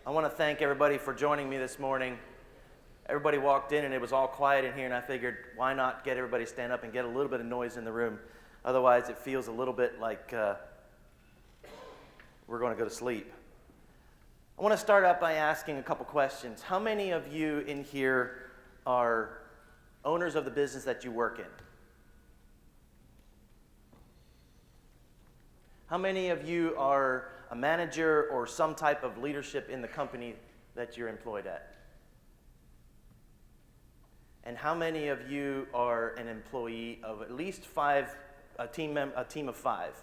I want to thank everybody for joining me this morning. Everybody walked in and it was all quiet in here, and I figured, why not get everybody to stand up and get a little bit of noise in the room? Otherwise, it feels a little bit like we're going to go to sleep. I want to start out by asking a couple questions. How many of you in here are owners of the business that you work in? How many of you are a manager or some type of leadership in the company that you're employed at? And how many of you are an employee of at least five, a team of five?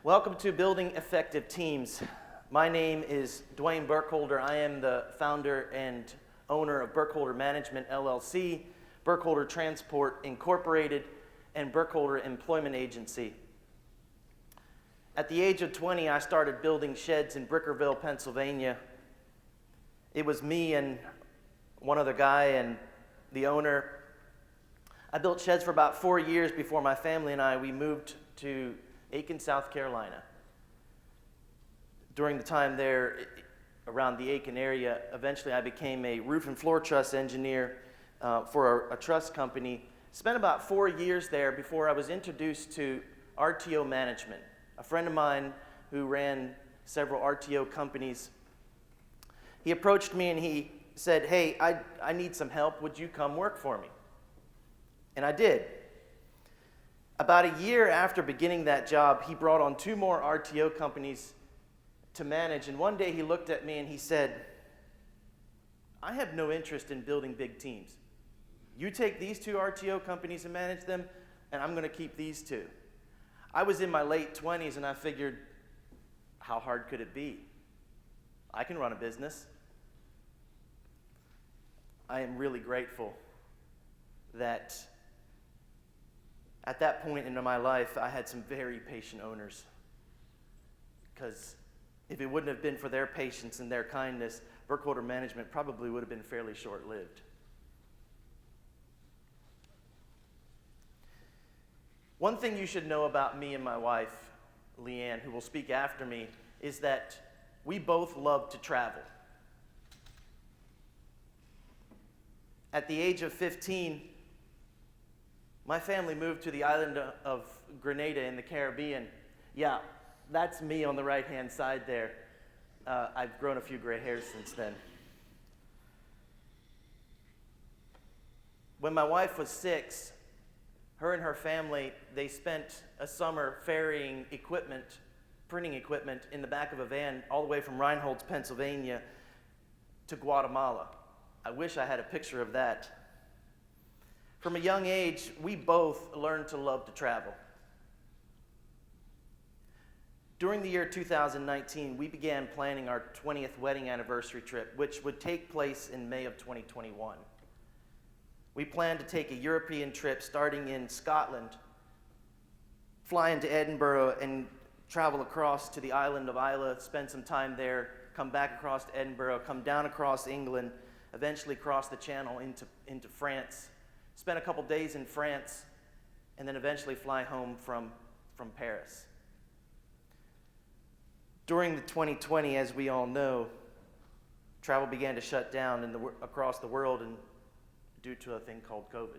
Welcome to Building Effective Teams. My name is Duane Burkholder. I am the founder and owner of Burkholder Management, LLC, Burkholder Transport Incorporated, and Burkholder Employment Agency. At the age of 20, I started building sheds in Brickerville, Pennsylvania. It was me and one other guy and the owner. I built sheds for about 4 years before my family and we moved to Aiken, South Carolina. During the time there, around the Aiken area, eventually I became a roof and floor truss engineer for a truss company. Spent about 4 years there before I was introduced to RTO management. A friend of mine who ran several RTO companies, he approached me and he said, "Hey, I need some help. Would you come work for me?" And I did. About a year after beginning that job, he brought on 2 more RTO companies to manage. And one day he looked at me and he said, "I have no interest in building big teams. You take these 2 RTO companies and manage them, and I'm going to keep these 2. I was in my late 20s, and I figured, how hard could it be? I can run a business. I am really grateful that at that point in my life, I had some very patient owners. Because if it wouldn't have been for their patience and their kindness, Burkholder Management probably would have been fairly short-lived. One thing you should know about me and my wife, Leanne, who will speak after me, is that we both love to travel. At the age of 15, my family moved to the island of Grenada in the Caribbean. Yeah, that's me on the right-hand side there. I've grown a few gray hairs since then. When my wife was 6, her and her family, they spent a summer ferrying equipment, printing equipment, in the back of a van all the way from Reinholds, Pennsylvania to Guatemala. I wish I had a picture of that. From a young age, we both learned to love to travel. During the year 2019, we began planning our 20th wedding anniversary trip, which would take place in May of 2021. We planned to take a European trip starting in Scotland, fly into Edinburgh and travel across to the island of Islay, spend some time there, come back across to Edinburgh, come down across England, eventually cross the channel into France, spend a couple days in France, and then eventually fly home from Paris. During the 2020, as we all know, travel began to shut down across the world and due to a thing called COVID.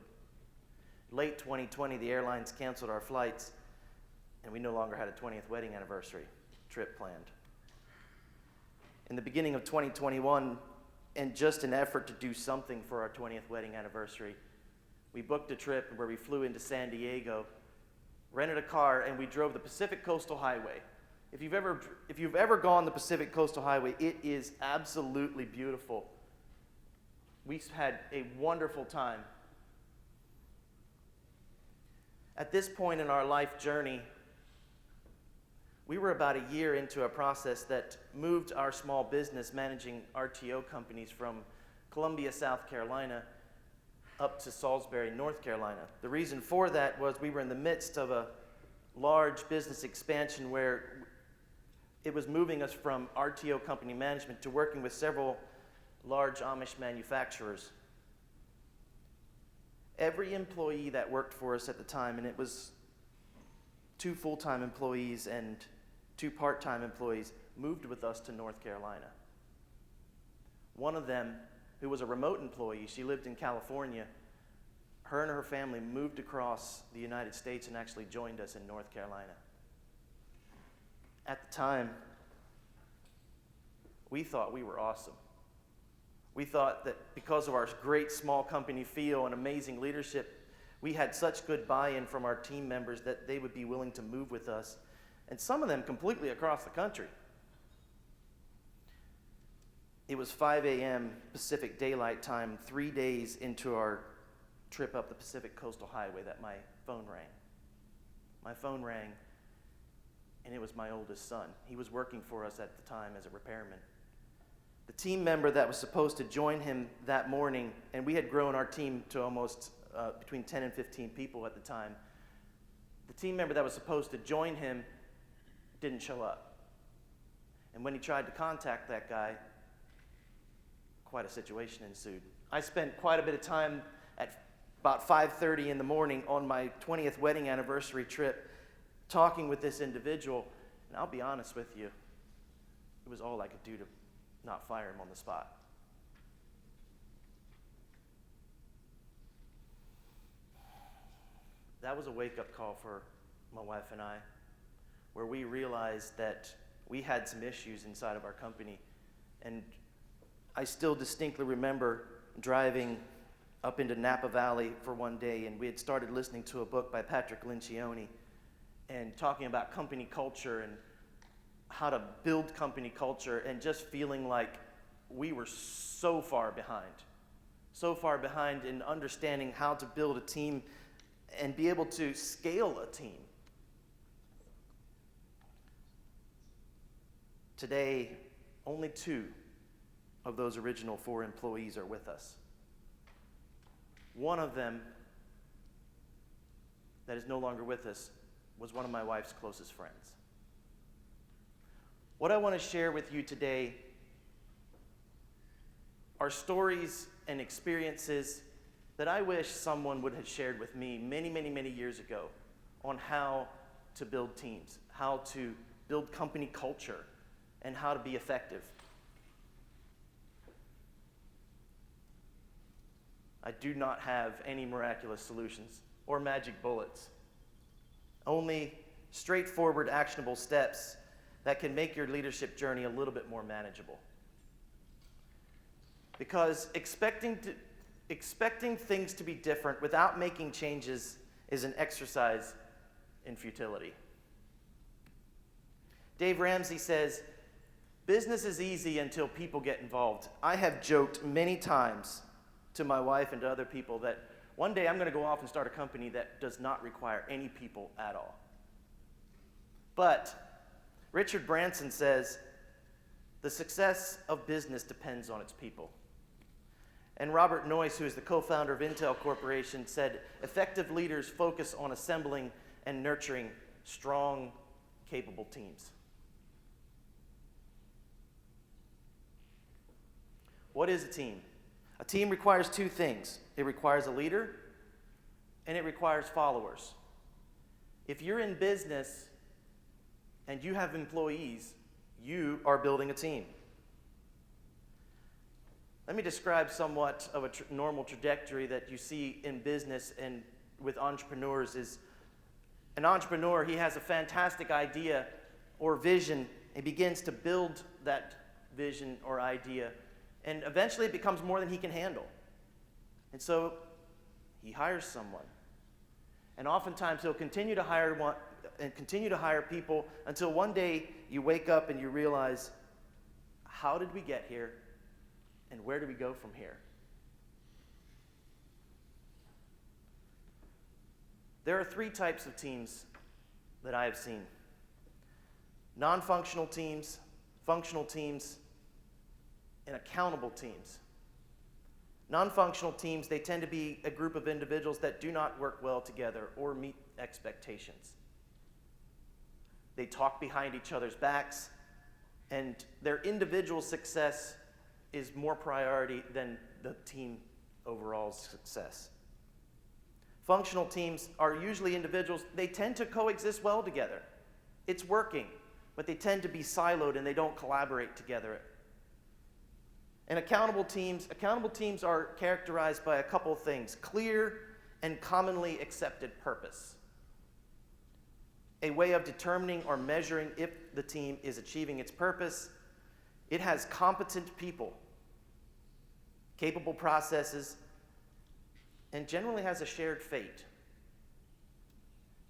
Late 2020, the airlines canceled our flights, and we no longer had a 20th wedding anniversary trip planned. In the beginning of 2021, in just an effort to do something for our 20th wedding anniversary, we booked a trip where we flew into San Diego, rented a car, and we drove the Pacific Coastal Highway. If you've ever gone the Pacific Coastal Highway, it is absolutely beautiful. We had a wonderful time. At this point in our life journey, we were about a year into a process that moved our small business managing RTO companies from Columbia, South Carolina, up to Salisbury, North Carolina. The reason for that was we were in the midst of a large business expansion where it was moving us from RTO company management to working with several large Amish manufacturers. Every employee that worked for us at the time, and it was 2 full-time employees and 2 part-time employees, moved with us to North Carolina. One of them, who was a remote employee, she lived in California, her and her family moved across the United States and actually joined us in North Carolina. At the time, we thought we were awesome. We thought that because of our great small company feel and amazing leadership, we had such good buy-in from our team members that they would be willing to move with us, and some of them completely across the country. It was 5 a.m. Pacific Daylight Time, 3 days into our trip up the Pacific Coastal Highway, that my phone rang. My phone rang, and it was my oldest son. He was working for us at the time as a repairman. The team member that was supposed to join him that morning, and we had grown our team to almost between 10 and 15 people at the time. The team member that was supposed to join him didn't show up. And when he tried to contact that guy, quite a situation ensued. I spent quite a bit of time at about 5:30 in the morning on my 20th wedding anniversary trip talking with this individual, and I'll be honest with you, it was all I could do to not fire him on the spot. That was a wake-up call for my wife and I, where we realized that we had some issues inside of our company. And I still distinctly remember driving up into Napa Valley for one day, and we had started listening to a book by Patrick Lencioni and talking about company culture and how to build company culture, and just feeling like we were so far behind in understanding how to build a team and be able to scale a team. Today, only 2 of those original 4 employees are with us. One of them that is no longer with us was one of my wife's closest friends. What I want to share with you today are stories and experiences that I wish someone would have shared with me many, many, many years ago on how to build teams, how to build company culture, and how to be effective. I do not have any miraculous solutions or magic bullets, only straightforward, actionable steps that can make your leadership journey a little bit more manageable. Because expecting things to be different without making changes is an exercise in futility. Dave Ramsey says, "Business is easy until people get involved." I have joked many times to my wife and to other people that one day I'm going to go off and start a company that does not require any people at all. But Richard Branson says, "The success of business depends on its people." And Robert Noyce, who is the co-founder of Intel Corporation, said, "Effective leaders focus on assembling and nurturing strong, capable teams." What is a team? A team requires 2 things. It requires a leader, and it requires followers. If you're in business and you have employees, you are building a team. Let me describe somewhat of a normal trajectory that you see in business and with entrepreneurs. Is an entrepreneur, he has a fantastic idea or vision and begins to build that vision or idea, and eventually it becomes more than he can handle. And so he hires someone. And oftentimes he'll continue to hire people until one day you wake up and you realize, how did we get here? And where do we go from here? There are 3 types of teams that I have seen: non-functional teams, functional teams, and accountable teams. Non-functional teams, they tend to be a group of individuals that do not work well together or meet expectations. They talk behind each other's backs, and their individual success is more priority than the team overall success. Functional teams are usually individuals, they tend to coexist well together. It's working. but they tend to be siloed and they don't collaborate together. And accountable teams are characterized by a couple of things: clear and commonly accepted purpose, a way of determining or measuring if the team is achieving its purpose. It has competent people, capable processes, and generally has a shared fate.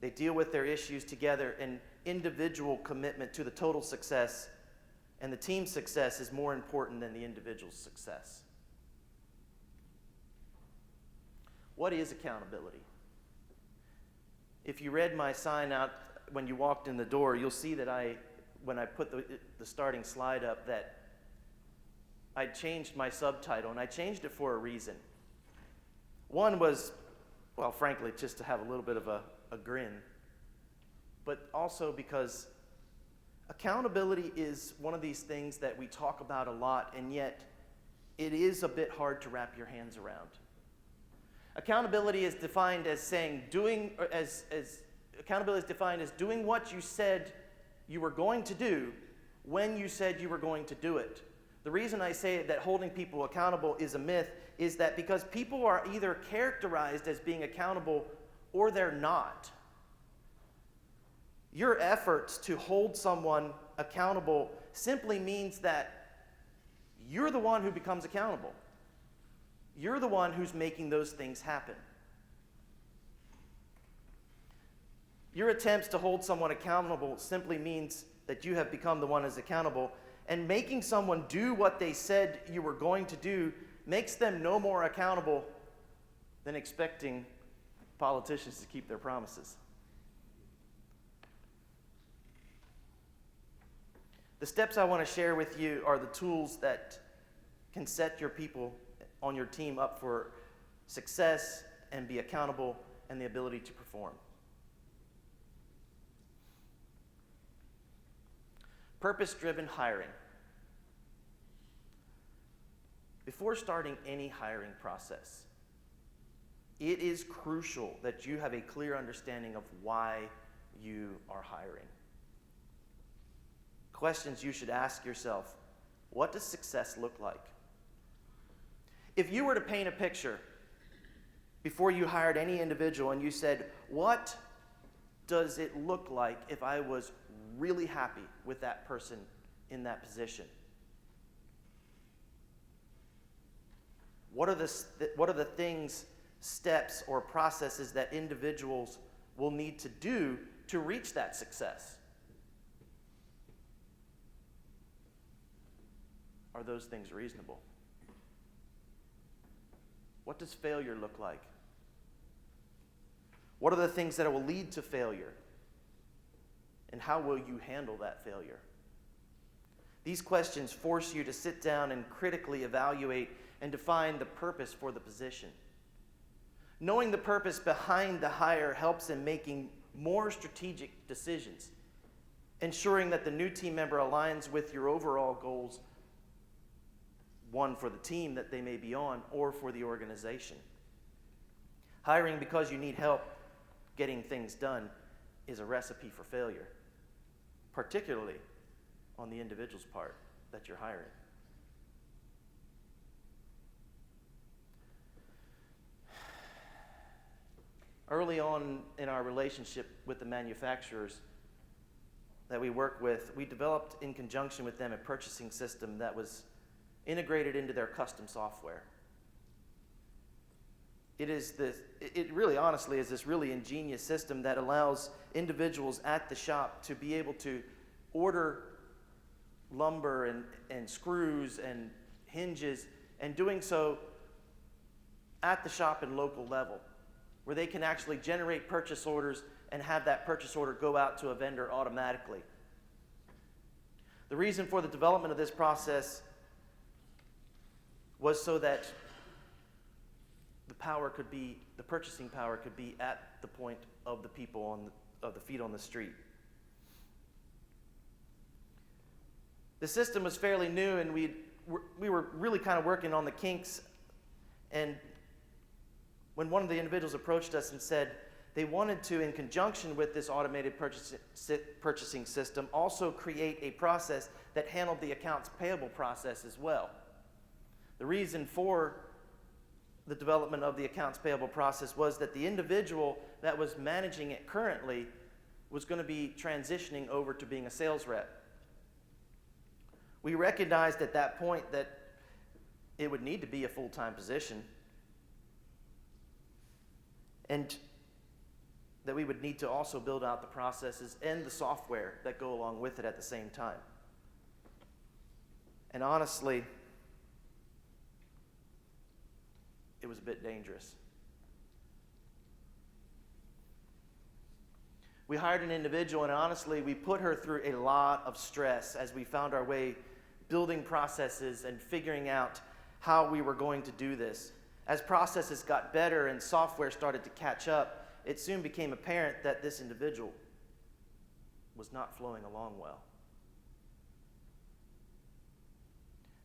They deal with their issues together, and individual commitment to the total success and the team's success is more important than the individual's success. What is accountability? If you read my sign out when you walked in the door, you'll see that when I put the starting slide up, that I changed my subtitle, and I changed it for a reason. One was, well, frankly, just to have a little bit of a grin, but also because accountability is one of these things that we talk about a lot, and yet it is a bit hard to wrap your hands around. Accountability is defined as accountability is defined as doing what you said you were going to do when you said you were going to do it. The reason I say that holding people accountable is a myth is that because people are either characterized as being accountable or they're not. Your efforts to hold someone accountable simply means that you're the one who becomes accountable. You're the one who's making those things happen. Your attempts to hold someone accountable simply means that you have become the one who's accountable, and making someone do what they said you were going to do makes them no more accountable than expecting politicians to keep their promises. The steps I want to share with you are the tools that can set your people on your team up for success and be accountable and the ability to perform. Purpose-driven hiring. Before starting any hiring process, it is crucial that you have a clear understanding of why you are hiring. Questions you should ask yourself: what does success look like? If you were to paint a picture before you hired any individual and you said, what does it look like if I was really happy with that person in that position? What are the things, steps, or processes that individuals will need to do to reach that success? Are those things reasonable? What does failure look like? What are the things that will lead to failure? And how will you handle that failure? These questions force you to sit down and critically evaluate and define the purpose for the position. Knowing the purpose behind the hire helps in making more strategic decisions, ensuring that the new team member aligns with your overall goals, one for the team that they may be on or for the organization. Hiring because you need help getting things done is a recipe for failure, particularly on the individual's part that you're hiring. Early on in our relationship with the manufacturers that we work with, we developed in conjunction with them a purchasing system that was integrated into their custom software. It really honestly is this really ingenious system that allows individuals at the shop to be able to order lumber and screws and hinges, and doing so at the shop and local level, where they can actually generate purchase orders and have that purchase order go out to a vendor automatically. The reason for the development of this process was so that the purchasing power could be at the point of the people of the feet on the street. The system was fairly new, and we were really kind of working on the kinks. And when one of the individuals approached us and said they wanted to, in conjunction with this automated purchasing system, also create a process that handled the accounts payable process as well. The reason for the development of the accounts payable process was that the individual that was managing it currently was going to be transitioning over to being a sales rep. We recognized at that point that it would need to be a full-time position, and that we would need to also build out the processes and the software that go along with it at the same time. And honestly, it was a bit dangerous. We hired an individual, and honestly, we put her through a lot of stress as we found our way building processes and figuring out how we were going to do this. As processes got better and software started to catch up, it soon became apparent that this individual was not flowing along well.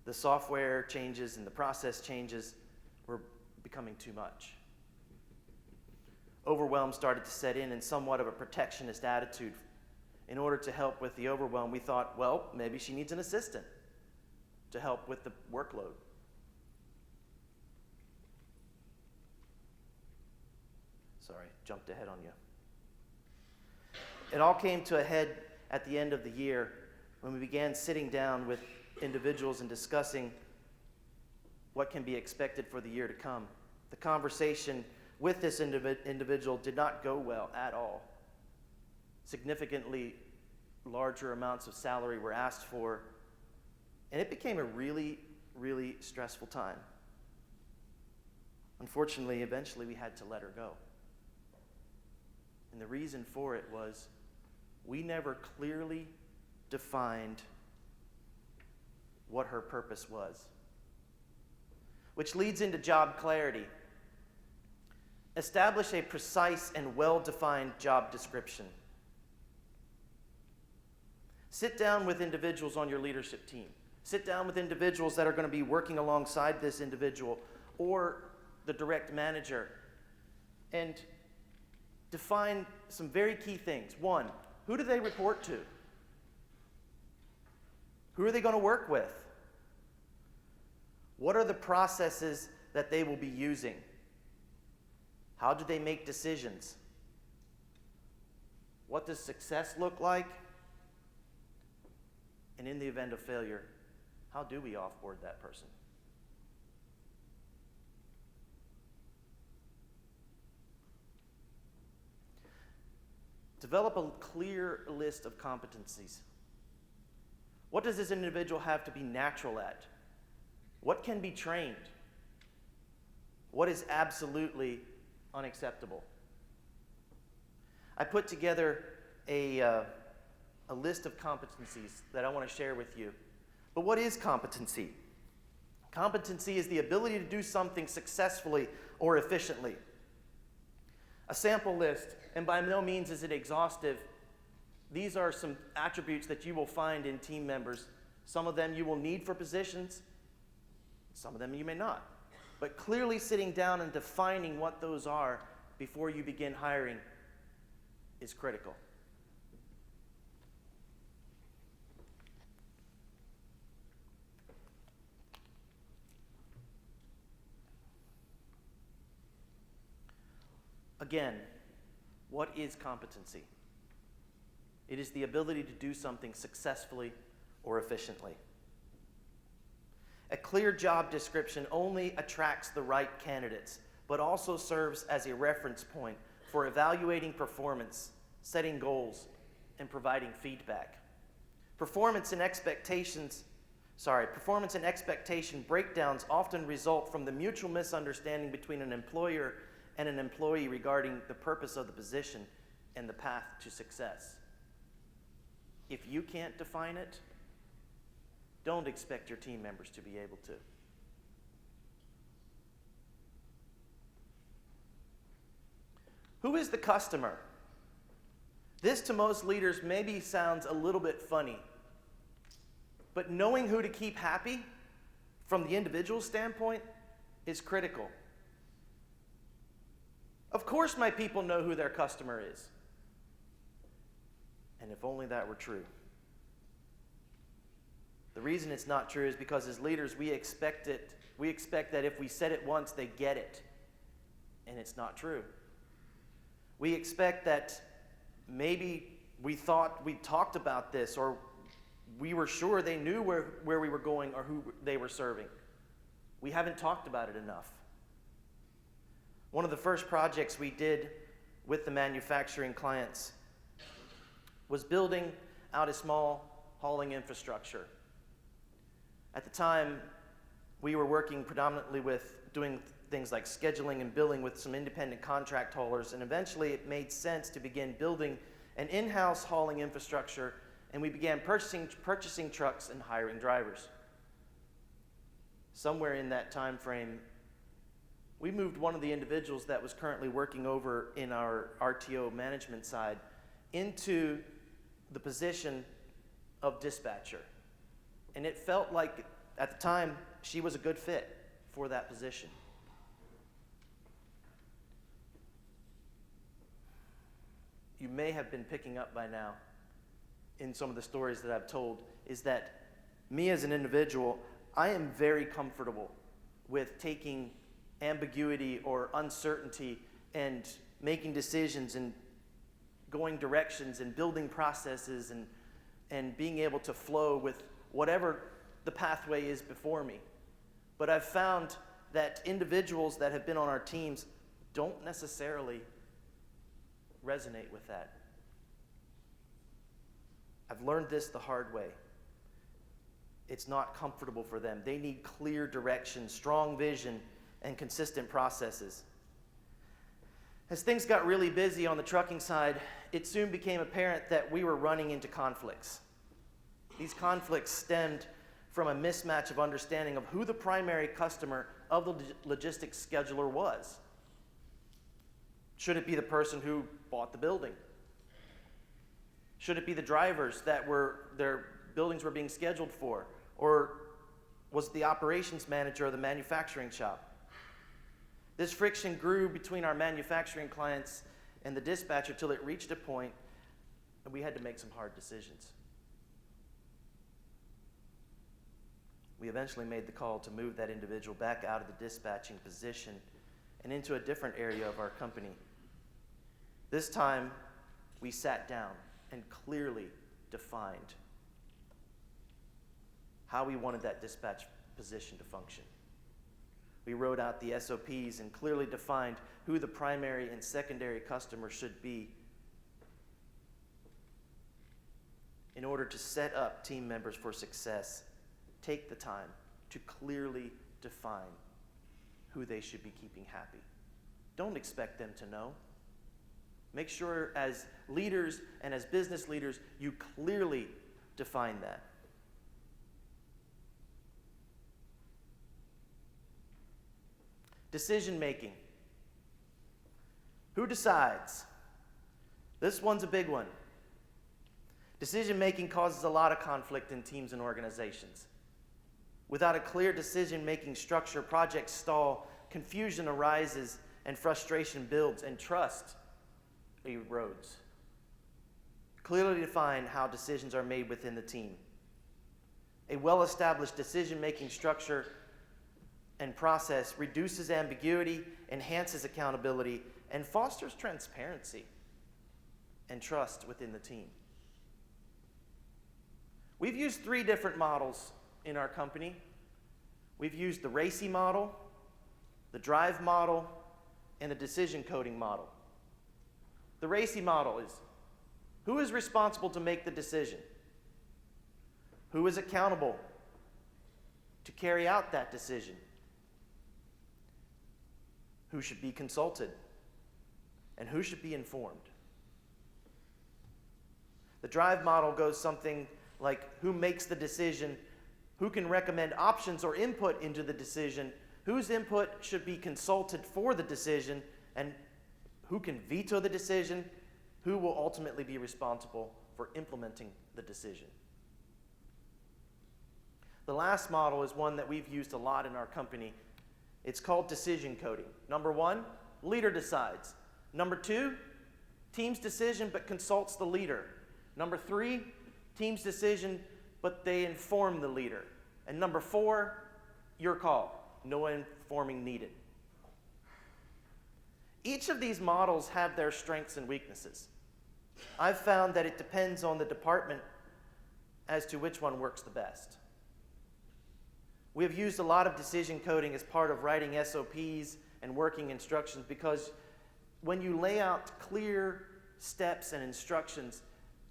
The software changes and the process changes were becoming too much. Overwhelm started to set in and somewhat of a protectionist attitude. In order to help with the overwhelm, we thought, well, maybe she needs an assistant to help with the workload. Sorry, jumped ahead on you. It all came to a head at the end of the year when we began sitting down with individuals and discussing what can be expected for the year to come. The conversation with this individual did not go well at all. Significantly larger amounts of salary were asked for, and it became a really, really stressful time. Unfortunately, eventually we had to let her go. And the reason for it was we never clearly defined what her purpose was. Which leads into job clarity. Establish a precise and well-defined job description. Sit down with individuals on your leadership team. Sit down with individuals that are going to be working alongside this individual or the direct manager and define some very key things. One, who do they report to? Who are they going to work with? What are the processes that they will be using? How do they make decisions? What does success look like? And in the event of failure, how do we offboard that person? Develop a clear list of competencies. What does this individual have to be natural at? What can be trained? What is absolutely unacceptable? I put together a list of competencies that I want to share with you. But what is competency? Competency is the ability to do something successfully or efficiently. A sample list, and by no means is it exhaustive. These are some attributes that you will find in team members. Some of them you will need for positions, some of them you may not. But clearly sitting down and defining what those are before you begin hiring is critical. Again, what is competency? It is the ability to do something successfully or efficiently. A clear job description only attracts the right candidates, but also serves as a reference point for evaluating performance, setting goals, and providing feedback. Performance and expectation breakdowns often result from the mutual misunderstanding between an employer and an employee regarding the purpose of the position and the path to success. If you can't define it, don't expect your team members to be able to. Who is the customer? This to most leaders maybe sounds a little bit funny, but knowing who to keep happy from the individual standpoint is critical. Of course my people know who their customer is. And if only that were true. The reason it's not true is because as leaders, we expect it. We expect that if we said it once, they get it. And it's not true. We expect that maybe we thought we talked about this, or we were sure they knew where we were going or who they were serving. We haven't talked about it enough. One of the first projects we did with the manufacturing clients was building out a small hauling infrastructure. At the time, we were working predominantly with doing things like scheduling and billing with some independent contract haulers, and eventually it made sense to begin building an in-house hauling infrastructure, and we began purchasing trucks and hiring drivers. Somewhere in that time frame, we moved one of the individuals that was currently working over in our RTO management side into the position of dispatcher. And it felt like, at the time, she was a good fit for that position. You may have been picking up by now in some of the stories that I've told, is that me as an individual, I am very comfortable with taking ambiguity or uncertainty and making decisions and going directions and building processes and being able to flow with whatever the pathway is before me. But I've found that individuals that have been on our teams don't necessarily resonate with that. I've learned this the hard way. It's not comfortable for them. They need clear direction, strong vision, and consistent processes. As things got really busy on the trucking side, it soon became apparent that we were running into conflicts. These conflicts stemmed from a mismatch of understanding of who the primary customer of the logistics scheduler was. Should it be the person who bought the building? Should it be the drivers that their buildings were being scheduled for? Or was it the operations manager or the manufacturing shop? This friction grew between our manufacturing clients and the dispatcher till it reached a point and we had to make some hard decisions. We eventually made the call to move that individual back out of the dispatching position and into a different area of our company. This time, we sat down and clearly defined how we wanted that dispatch position to function. We wrote out the SOPs and clearly defined who the primary and secondary customer should be in order to set up team members for success. Take the time to clearly define who they should be keeping happy. Don't expect them to know. Make sure as leaders and as business leaders, you clearly define that. Decision making. Who decides? This one's a big one. Decision making causes a lot of conflict in teams and organizations. Without a clear decision-making structure, projects stall, confusion arises, and frustration builds, and trust erodes. Clearly define how decisions are made within the team. A well-established decision-making structure and process reduces ambiguity, enhances accountability, and fosters transparency and trust within the team. We've used 3 different models in our company. We've used the RACI model, the drive model, and the decision coding model. The RACI model is who is responsible to make the decision? Who is accountable to carry out that decision? Who should be consulted? And who should be informed? The drive model goes something like who makes the decision, who can recommend options or input into the decision, whose input should be consulted for the decision, and who can veto the decision, who will ultimately be responsible for implementing the decision. The last model is one that we've used a lot in our company. It's called decision coding. Number 1, leader decides. Number 2, team's decision but consults the leader. Number 3, team's decision but they inform the leader. And number 4, your call, no informing needed. Each of these models have their strengths and weaknesses. I've found that it depends on the department as to which one works the best. We have used a lot of decision coding as part of writing SOPs and working instructions because when you lay out clear steps and instructions,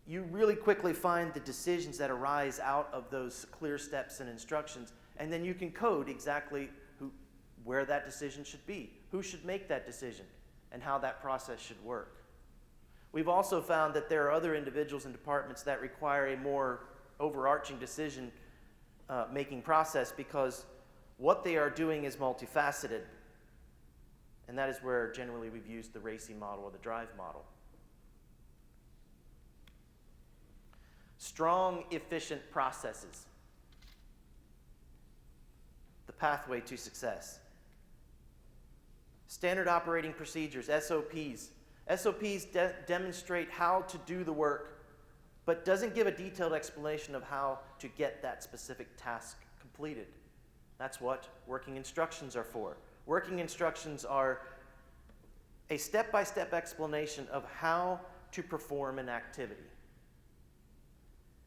you really quickly find the decisions that arise out of those clear steps and instructions, and then you can code exactly where that decision should be, who should make that decision, and how that process should work. We've also found that there are other individuals and departments that require a more overarching decision making process because what they are doing is multifaceted. And that is where generally we've used the RACI model or the DRIVE model. Strong, efficient processes. The pathway to success. Standard operating procedures, SOPs. SOPs demonstrate how to do the work, but doesn't give a detailed explanation of how to get that specific task completed. That's what working instructions are for. Working instructions are a step-by-step explanation of how to perform an activity.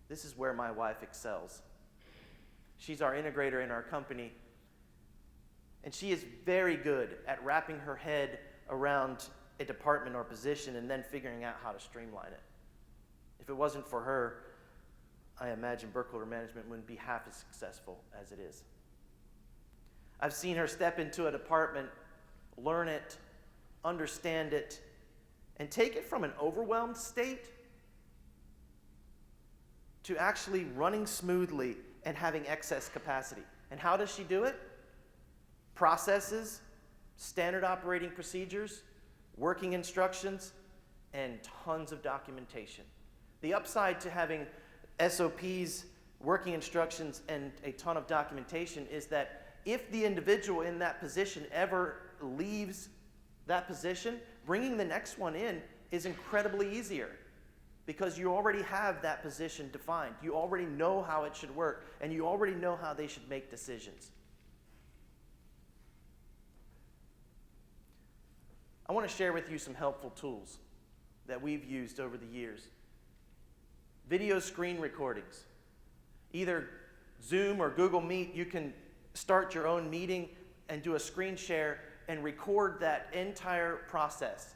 This is where my wife excels. She's our integrator in our company, and she is very good at wrapping her head around a department or position and then figuring out how to streamline it. If it wasn't for her, I imagine Burkholder management wouldn't be half as successful as it is. I've seen her step into a department, learn it, understand it, and take it from an overwhelmed state to actually running smoothly and having excess capacity. And how does she do it? Processes, standard operating procedures, working instructions, and tons of documentation. The upside to having SOPs, working instructions, and a ton of documentation is that if the individual in that position ever leaves that position, bringing the next one in is incredibly easier because you already have that position defined. You already know how it should work, and you already know how they should make decisions. I want to share with you some helpful tools that we've used over the years. Video screen recordings. Either Zoom or Google Meet, you can start your own meeting and do a screen share and record that entire process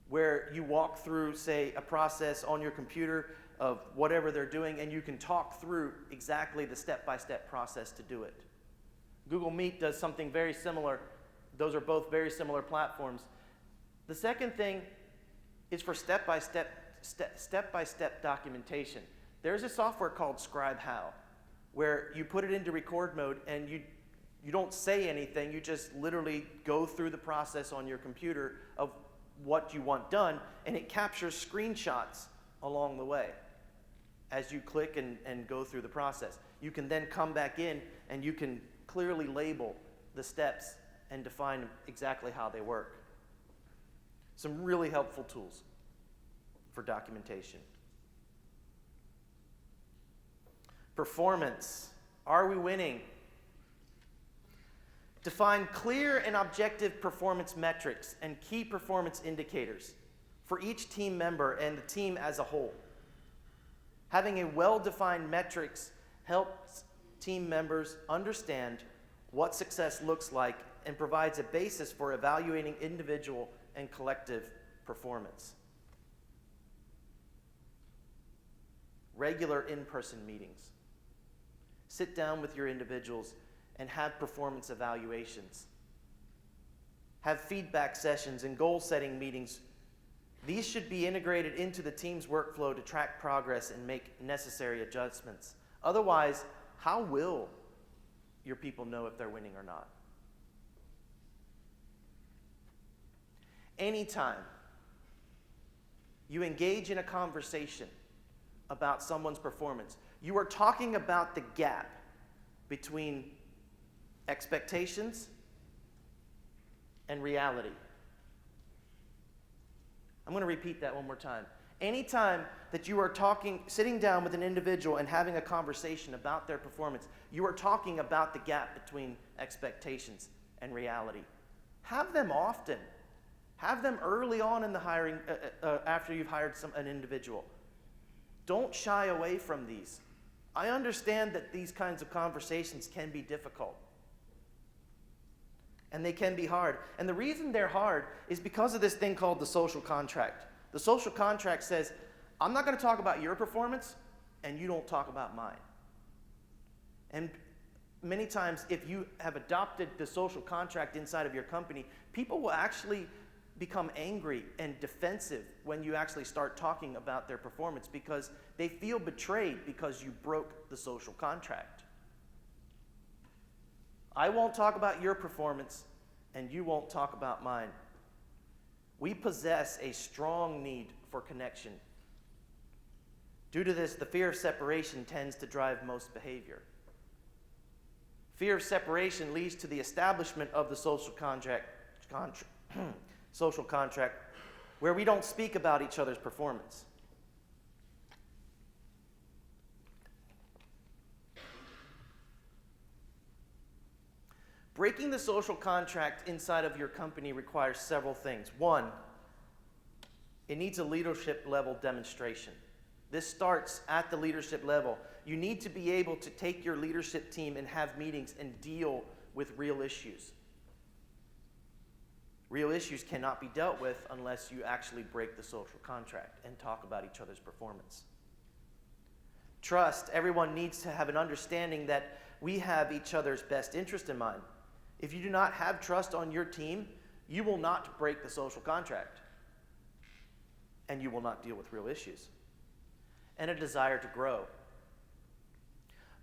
where you walk through, say, a process on your computer of whatever they're doing, and you can talk through exactly the step-by-step process to do it. Google Meet does something very similar. Those are both very similar platforms. The second thing is for step-by-step documentation. There's a software called ScribeHow where you put it into record mode and you don't say anything. You just literally go through the process on your computer of what you want done, and it captures screenshots along the way as you click and go through the process. You can then come back in and you can clearly label the steps and define exactly how they work. Some really helpful tools for documentation. Performance. Are we winning? Define clear and objective performance metrics and key performance indicators for each team member and the team as a whole. Having a well-defined metrics helps team members understand what success looks like and provides a basis for evaluating individual and collective performance. Regular in-person meetings. Sit down with your individuals and have performance evaluations. Have feedback sessions and goal-setting meetings. These should be integrated into the team's workflow to track progress and make necessary adjustments. Otherwise, how will your people know if they're winning or not? Anytime you engage in a conversation about someone's performance, you are talking about the gap between expectations and reality. I'm going to repeat that one more time. Anytime that you are sitting down with an individual and having a conversation about their performance, you are talking about the gap between expectations and reality. Have them often. Have them early on in the hiring, after you've hired an individual. Don't shy away from these. I understand that these kinds of conversations can be difficult. And they can be hard. And the reason they're hard is because of this thing called the social contract. The social contract says, I'm not going to talk about your performance, and you don't talk about mine. And many times, if you have adopted the social contract inside of your company, people will actually become angry and defensive when you actually start talking about their performance because they feel betrayed because you broke the social contract. I won't talk about your performance, and you won't talk about mine. We possess a strong need for connection. Due to this, the fear of separation tends to drive most behavior. Fear of separation leads to the establishment of the social contract, where we don't speak about each other's performance. Breaking the social contract inside of your company requires several things. One, it needs a leadership level demonstration. This starts at the leadership level. You need to be able to take your leadership team and have meetings and deal with real issues. Real issues cannot be dealt with unless you actually break the social contract and talk about each other's performance. Trust, everyone needs to have an understanding that we have each other's best interest in mind. If you do not have trust on your team, you will not break the social contract. And you will not deal with real issues. And a desire to grow.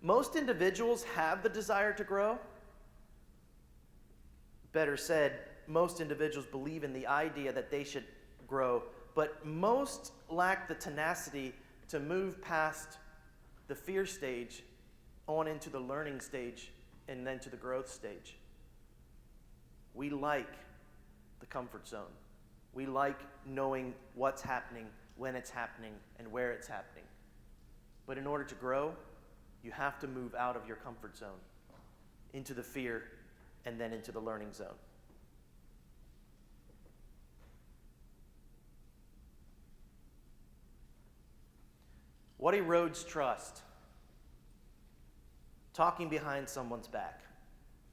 Most individuals have the desire to grow. Better said, most individuals believe in the idea that they should grow, but most lack the tenacity to move past the fear stage on into the learning stage and then to the growth stage. We like the comfort zone. We like knowing what's happening, when it's happening, and where it's happening. But in order to grow, you have to move out of your comfort zone, into the fear, and then into the learning zone. What erodes trust? Talking behind someone's back.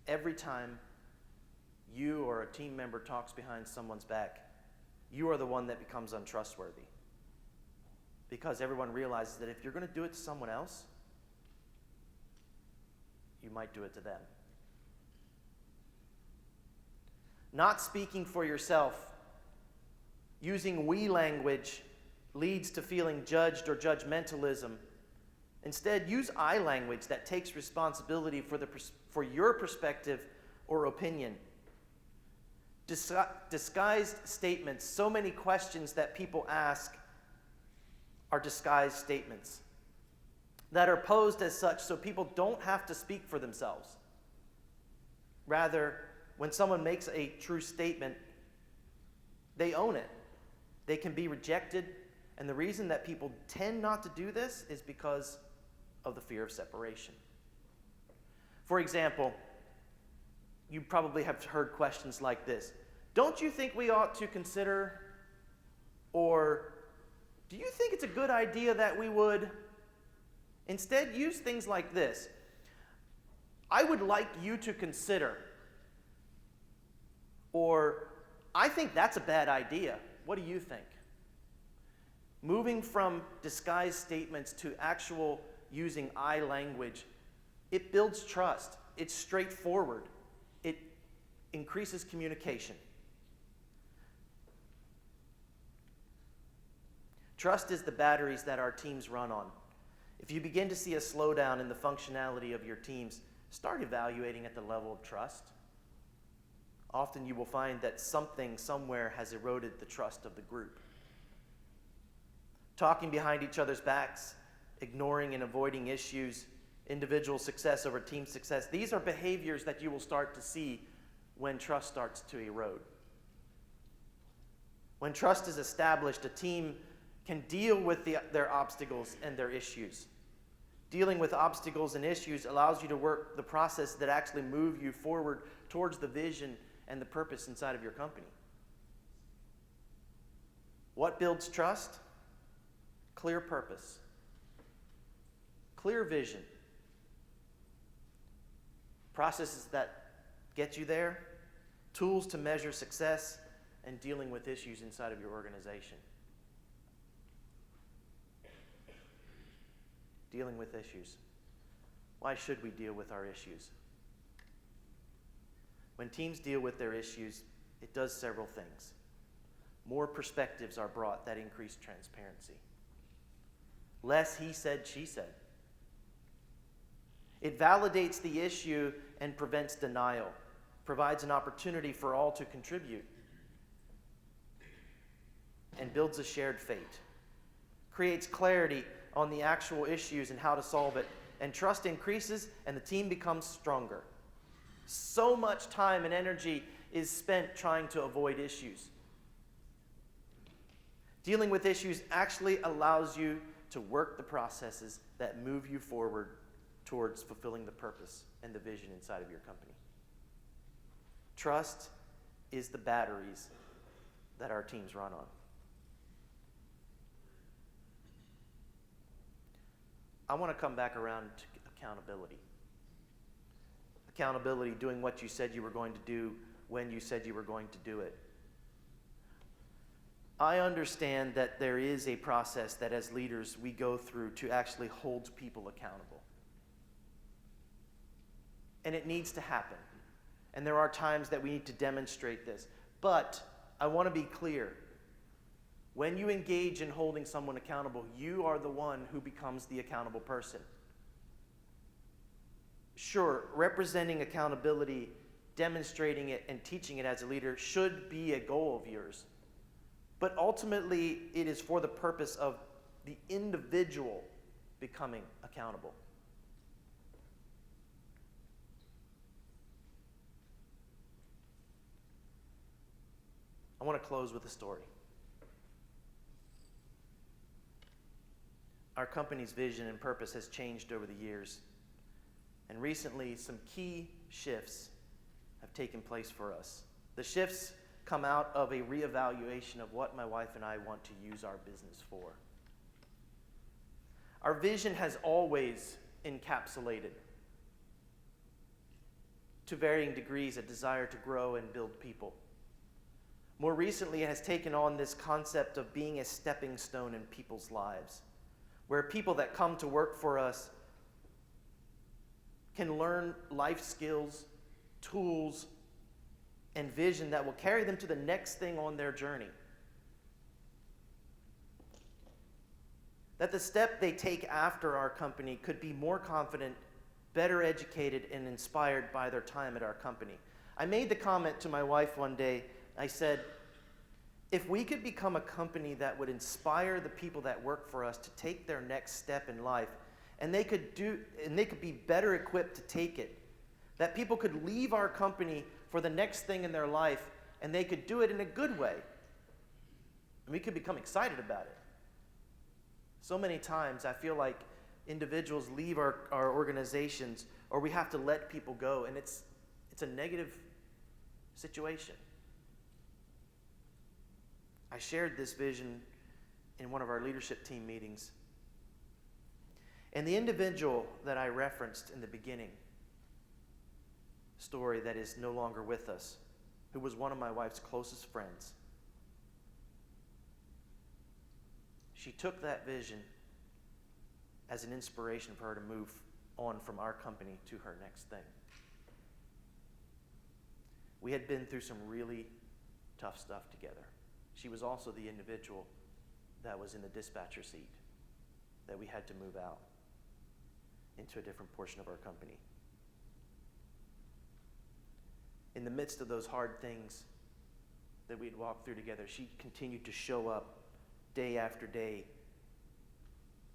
Every time you or a team member talks behind someone's back, you are the one that becomes untrustworthy. Because everyone realizes that if you're going to do it to someone else, you might do it to them. Not speaking for yourself, using we language leads to feeling judged or judgmentalism. Instead, use I language that takes responsibility for your perspective or opinion. Disguised statements, so many questions that people ask are disguised statements that are posed as such so people don't have to speak for themselves. Rather, when someone makes a true statement, they own it. They can be rejected, and the reason that people tend not to do this is because of the fear of separation. For example, you probably have heard questions like this. Don't you think we ought to consider, or do you think it's a good idea that we would? Instead, use things like this. I would like you to consider, or I think that's a bad idea. What do you think? Moving from disguised statements to actual using I language, it builds trust. It's straightforward. It increases communication. Trust is the batteries that our teams run on. If you begin to see a slowdown in the functionality of your teams, start evaluating at the level of trust. Often you will find that something somewhere has eroded the trust of the group. Talking behind each other's backs, ignoring and avoiding issues, individual success over team success, these are behaviors that you will start to see when trust starts to erode. When trust is established, a team can deal with their obstacles and their issues. Dealing with obstacles and issues allows you to work the process that actually move you forward towards the vision and the purpose inside of your company. What builds trust? Clear purpose, clear vision, processes that get you there, tools to measure success, and dealing with issues inside of your organization. Dealing with issues. Why should we deal with our issues? When teams deal with their issues, it does several things. More perspectives are brought that increase transparency. Less he said, she said. It validates the issue and prevents denial, provides an opportunity for all to contribute, and builds a shared fate. Creates clarity on the actual issues and how to solve it, and trust increases and the team becomes stronger. So much time and energy is spent trying to avoid issues. Dealing with issues actually allows you to work the processes that move you forward towards fulfilling the purpose and the vision inside of your company. Trust is the batteries that our teams run on. I want to come back around to accountability. Accountability, doing what you said you were going to do when you said you were going to do it. I understand that there is a process that as leaders we go through to actually hold people accountable. And it needs to happen. And there are times that we need to demonstrate this. But I want to be clear. When you engage in holding someone accountable, you are the one who becomes the accountable person. Sure, representing accountability, demonstrating it, and teaching it as a leader should be a goal of yours. But ultimately, it is for the purpose of the individual becoming accountable. I want to close with a story. Our company's vision and purpose has changed over the years. And recently, some key shifts have taken place for us. The shifts come out of a reevaluation of what my wife and I want to use our business for. Our vision has always encapsulated, to varying degrees, a desire to grow and build people. More recently, it has taken on this concept of being a stepping stone in people's lives, where people that come to work for us can learn life skills, tools, and vision that will carry them to the next thing on their journey. That the step they take after our company could be more confident, better educated, and inspired by their time at our company. I made the comment to my wife one day. I said, if we could become a company that would inspire the people that work for us to take their next step in life, and they could be better equipped to take it, that people could leave our company for the next thing in their life, and they could do it in a good way, and we could become excited about it. So many times I feel like individuals leave our organizations, or we have to let people go, and it's a negative situation. I shared this vision in one of our leadership team meetings. And the individual that I referenced in the beginning, story that is no longer with us, who was one of my wife's closest friends, she took that vision as an inspiration for her to move on from our company to her next thing. We had been through some really tough stuff together. She was also the individual that was in the dispatcher seat that we had to move out into a different portion of our company. In the midst of those hard things that we had walked through together, she continued to show up day after day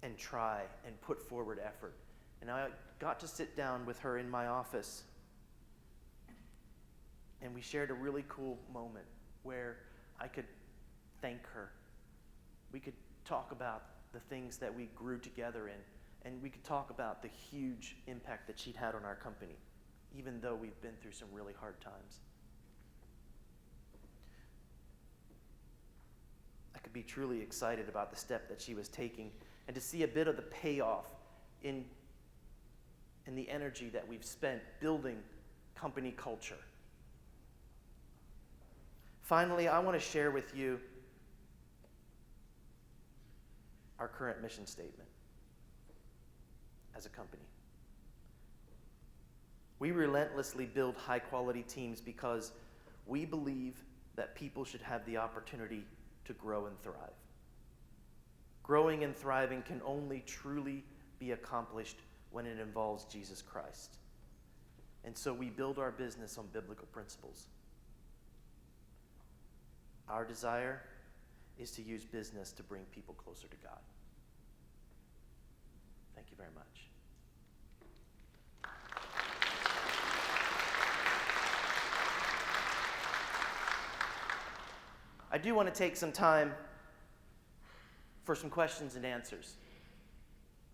and try and put forward effort. And I got to sit down with her in my office, and we shared a really cool moment where I could thank her. We could talk about the things that we grew together in, and we could talk about the huge impact that she'd had on our company, even though we've been through some really hard times. I could be truly excited about the step that she was taking and to see a bit of the payoff in the energy that we've spent building company culture. Finally, I want to share with you our current mission statement as a company. We relentlessly build high-quality teams because we believe that people should have the opportunity to grow and thrive. Growing and thriving can only truly be accomplished when it involves Jesus Christ. And so we build our business on biblical principles. Our desire is to use business to bring people closer to God. Thank you very much. I do want to take some time for some questions and answers.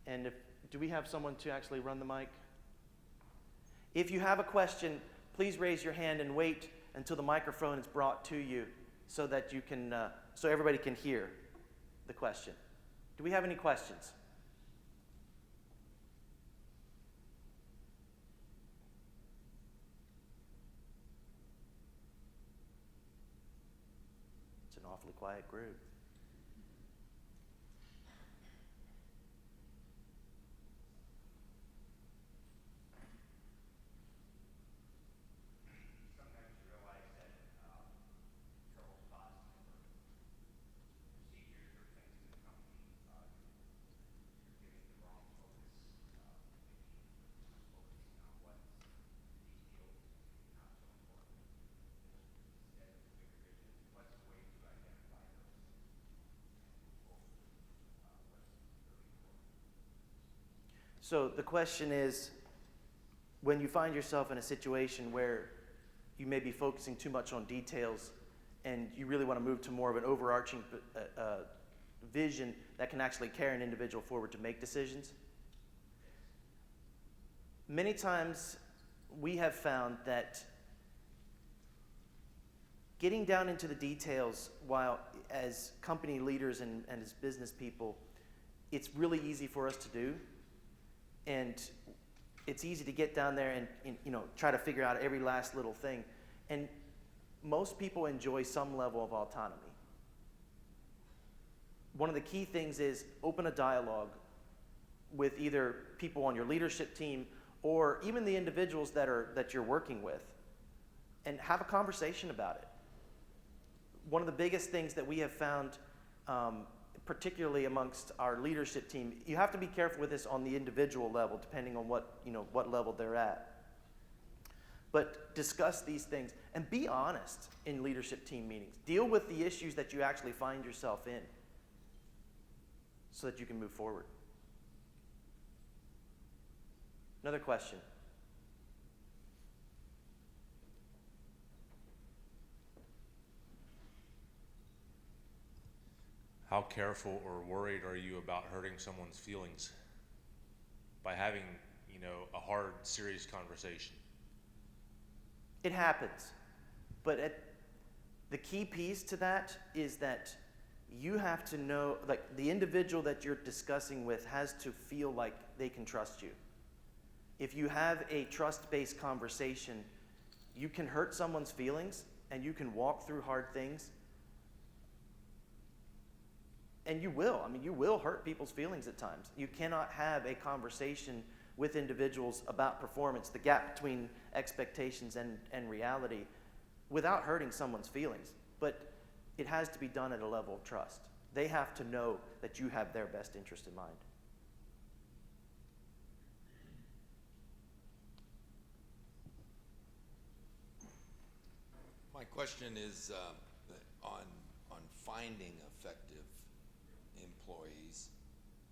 And do we have someone to actually run the mic? If you have a question, please raise your hand and wait until the microphone is brought to you so that you can, so everybody can hear the question. Do we have any questions? It's an awfully quiet group. So the question is, when you find yourself in a situation where you may be focusing too much on details and you really want to move to more of an overarching vision that can actually carry an individual forward to make decisions, many times we have found that getting down into the details, while as company leaders and as business people, it's really easy for us to do. And it's easy to get down there and try to figure out every last little thing. And most people enjoy some level of autonomy. One of the key things is open a dialogue with either people on your leadership team or even the individuals that you're working with, and have a conversation about it. One of the biggest things that we have found, particularly amongst our leadership team, you have to be careful with this on the individual level, depending on what level they're at. But discuss these things and be honest in leadership team meetings. Deal with the issues that you actually find yourself in so that you can move forward. Another question. How careful or worried are you about hurting someone's feelings by having, a hard, serious conversation? It happens. But the key piece to that is that you have to know, like, the individual that you're discussing with has to feel like they can trust you. If you have a trust-based conversation, you can hurt someone's feelings and you can walk through hard things. And you will. You will hurt people's feelings at times. You cannot have a conversation with individuals about performance, the gap between expectations and reality, without hurting someone's feelings. But it has to be done at a level of trust. They have to know that you have their best interest in mind. My question is on finding effective employees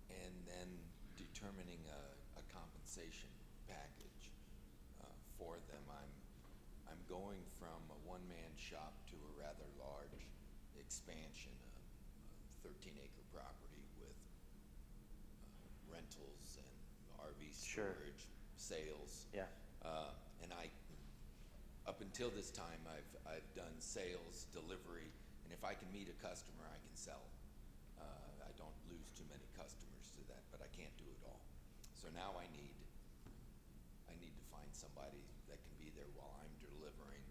and then determining a compensation package for them. I'm going from a one-man shop to a rather large expansion, a 13-acre property with rentals and RV Sure. storage, sales. Yeah. And up until this time, I've done sales, delivery, and if I can meet a customer, I can sell. I don't lose too many customers to that, but I can't do it all. So now I need to find somebody that can be there while I'm delivering,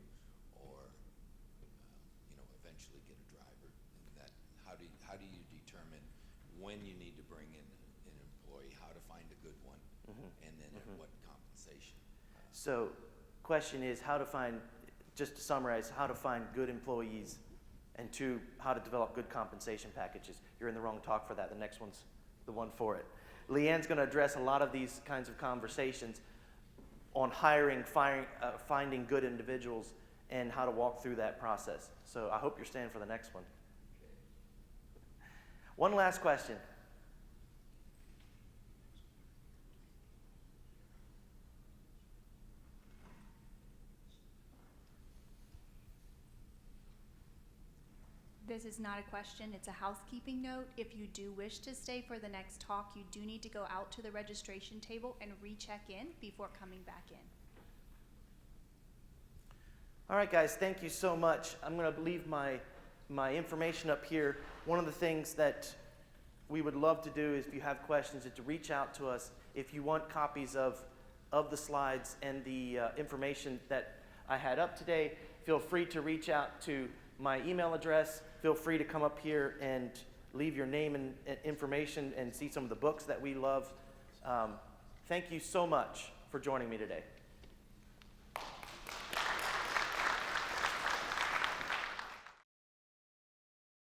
or eventually get a driver. And that, how do you determine when you need to bring in an employee, how to find a good one, and then at what compensation? So, question is how to find, just to summarize, how to find good employees, and two, how to develop good compensation packages. You're in the wrong talk for that. The next one's the one for it. Leanne's going to address a lot of these kinds of conversations on hiring, firing, finding good individuals, and how to walk through that process. So I hope you're staying for the next one. One last question. This is not a question, it's a housekeeping note. If you do wish to stay for the next talk, you do need to go out to the registration table and recheck in before coming back in. All right, guys, thank you so much. I'm going to leave my information up here. One of the things that we would love to do is, if you have questions, is to reach out to us. If you want copies of the slides and the information that I had up today, feel free to reach out to my email address. Feel free to come up here and leave your name and information and see some of the books that we love. Thank you so much for joining me today.